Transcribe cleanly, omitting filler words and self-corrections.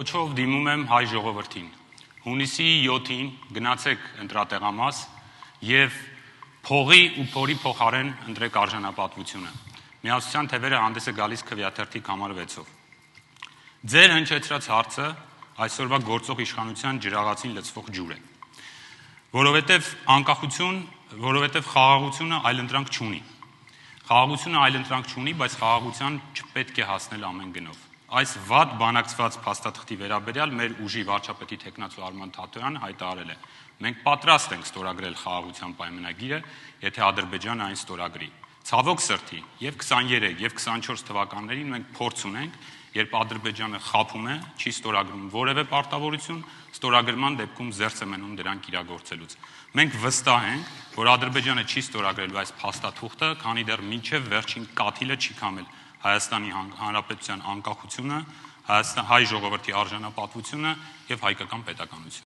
Կոչով դիմում եմ հայ ժողովրդին, հունիսի 7-ին գնացեք ընտրատեղամաս և փողի ու փորի փոխարեն ընտրեք արժանապատվությունը, միասնության թևերը հանդես է գալիս քվեաթերթիկ համար 6-ով, ձեր հնչեցրած հարցը այսօրվա գործող իշխանության ջրաղացին լցվող ջուր է, որովհետև խաղաղությունը այլընտրանք չունի, բայց խաղաղության չպետք է հասնել ամեն գնով, այս վատ բանակցված փաստաթղթի վերաբերյալ մեր ուժի վարչապետի թեկնածու Արման Թաթոյանը հայտարարել է. մենք պատրաստ ենք ստորագրել խաղաղության պայմանագիրը, եթե Ադրբեջանը այն ստորագրի։ Ցավոք սրտի, եւ 23 եւ 24 թվականներին մենք փորձ ունենք, երբ Ադրբեջանը խաբում է, չի ստորագրում որևէ պարտավորություն, ստորագրման դեպքում զերծ է մնում դրանք իրագործելուց։ Մենք վստահ ենք, որ Ադրբեջանը չի ստորագրելու այս փաստաթուղթը, քանի դեռ մինչև վերջին կաթիլը չի քամել Հայաստանի Հանրապետության անկախությունը, հայ ժողովրդի արժանապատվությունը եւ հայկական պետականությունը։